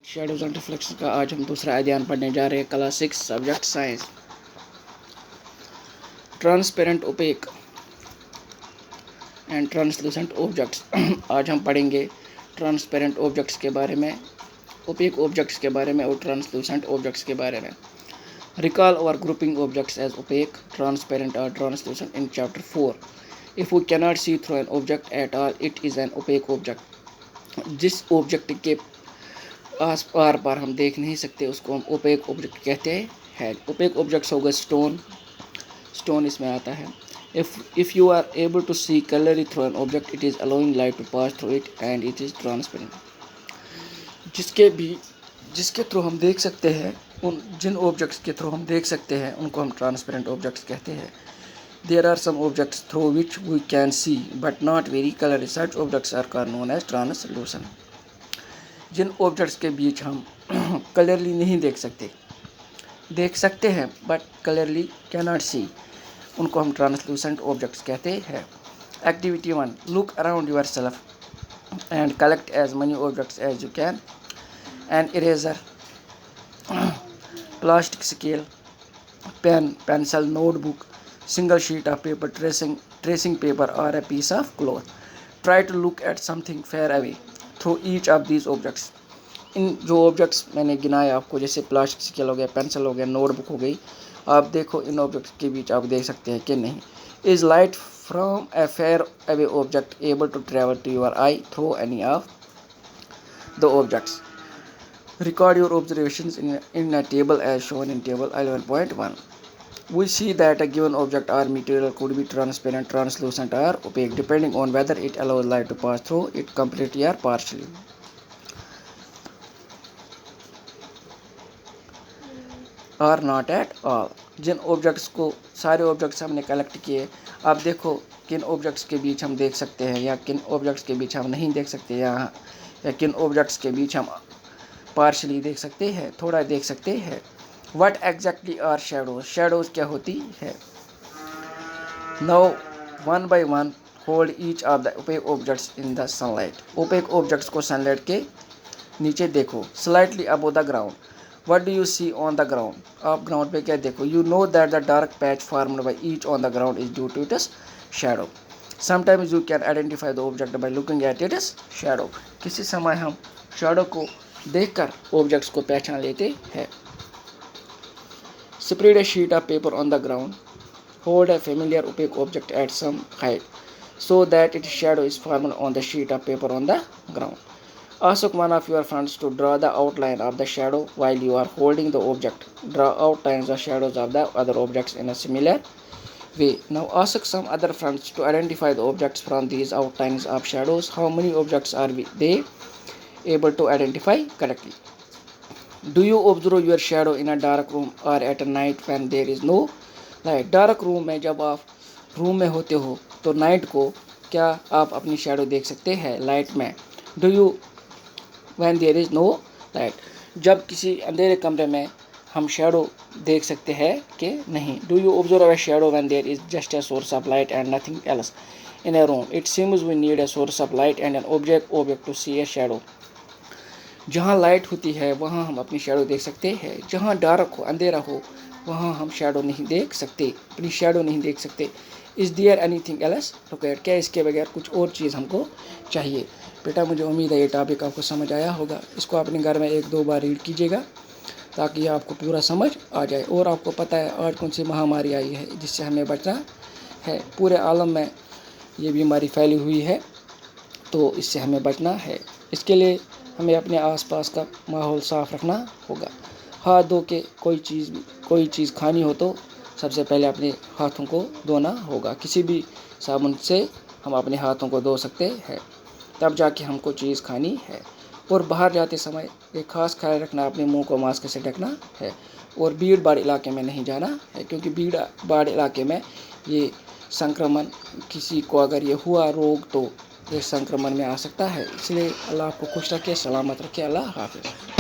Shadows and reflection का आज हम दूसरा अध्ययन पढ़ने जा रहे हैं। Class 6 subject science. Transparent opaque and translucent objects. आज हम पढ़ेंगे ट्रांसपेरेंट ऑब्जेक्ट्स के बारे में, ओपेक ऑब्जेक्ट्स के बारे में और ट्रांसलूसेंट ऑब्जेक्ट्स के बारे में। रिकॉल और grouping objects as opaque, transparent और translucent in chapter 4। If we cannot see through an object at all, it is an opaque object. जिस ऑब्जेक्ट के आस पार पर हम देख नहीं सकते उसको हम ओपेक ऑब्जेक्ट कहते हैं। ओपेक ऑब्जेक्ट्स होगा स्टोन इसमें आता है। If you are able to see clearly through an object, it is allowing light to pass through it and it is transparent. जिसके थ्रू हम देख सकते हैं, जिन ऑब्जेक्ट्स के थ्रू हम देख सकते हैं उनको हम ट्रांसपेरेंट ऑब्जेक्ट्स कहते हैं। There are some objects through which we can see but not very clearly. Such objects are known as translucent. जिन ऑब्जेक्ट्स के बीच हम क्लियरली नहीं देख सकते हैं बट क्लियरली कैनॉट सी, उनको हम ट्रांसलूसेंट ऑब्जेक्ट्स कहते हैं। Activity 1, look around your self and collect as many objects as you can. An eraser, plastic scale, pen, pencil, notebook, single sheet of paper, tracing paper or a piece of cloth. Try to look at something far away through each of these objects. इन जो objects मैंने गिनाए आपको, जैसे plastic scale हो गया, pencil हो गया, notebook हो गई, आप देखो इन ऑब्जेक्ट्स के बीच आप देख सकते हैं कि नहीं। Is light from a far away object able to travel to your eye through any of the objects. Record your observations in a table as shown in table 11.1. We see that a given object or material could be transparent, translucent or opaque depending on whether it allows light to pass through it completely or partially. Or not at all. जिन objects को, सारे objects हमने collect किए, आप देखो किन objects के बीच हम देख सकते हैं या किन ऑब्जेक्ट्स के बीच हम नहीं देख सकते, या किन ऑब्जेक्ट्स के बीच हम पार्शली देख सकते हैं, थोड़ा देख सकते हैं। What exactly are shadows? Shadows क्या होती है? Now one by one hold each of the opaque objects in the sunlight. Opaque objects को sunlight के नीचे देखो, slightly above the ground. What do you see on the ground? आप ground पे क्या देखो? You know that the dark patch formed by each on the ground is due to its shadow. Sometimes you can identify the object by looking at its shadow. किसी समय हम shadow को देखकर objects को पहचान लेते हैं। Spread a sheet of paper on the ground. Hold a familiar opaque object at some height so that its shadow is formed on the sheet of paper on the ground. Ask one of your friends to draw the outline of the shadow while you are holding the object. Draw outlines of shadows of the other objects in a similar way. Now ask some other friends to identify the objects from these outlines of shadows. How many objects are they able to identify correctly? Do you observe your shadow in a dark room or at a night when there is no light? Dark room में जब आप room में होते हो तो night को क्या आप अपनी शैडो देख सकते हैं लाइट में? Do you when there is no light, जब किसी अंधेरे कमरे में हम शैडो देख सकते हैं कि नहीं? Do you observe a shadow when there is just a source of light and nothing else in a room? It seems we need a source of light and an object to see a shadow. जहाँ light होती है वहाँ हम अपनी shadow देख सकते हैं, जहाँ डार्क हो, अंधेरा हो, वहाँ हम शैडो नहीं देख सकते, अपनी शैडो नहीं देख सकते। Is there anything else required? क्या इसके बगैर कुछ और चीज़ हमको चाहिए? बेटा मुझे उम्मीद है ये टॉपिक आपको समझ आया होगा। इसको अपने घर में 1-2 बार रीड कीजिएगा ताकि आपको पूरा समझ आ जाए। और आपको पता है आज कौन सी महामारी आई है जिससे हमें बचना है। पूरे आलम में ये बीमारी फैली हुई है, तो इससे हमें बचना है। इसके लिए हमें अपने आसपास का माहौल साफ़ रखना होगा। हाथ धो के कोई चीज़ खानी हो तो सबसे पहले अपने हाथों को धोना होगा। किसी भी साबुन से हम अपने हाथों को धो सकते हैं, तब जाके हमको चीज़ खानी है। और बाहर जाते समय एक ख़ास ख्याल रखना, अपने मुंह को मास्क से ढकना है। और भीड़ भाड़ इलाके में नहीं जाना है, क्योंकि भीड़ भाड़ इलाके में ये संक्रमण, किसी को अगर ये हुआ रोग तो ये संक्रमण में आ सकता है। इसलिए अल्लाह आपको खुश रखे, सलामत रखे। अल्लाह हाफ़िज़।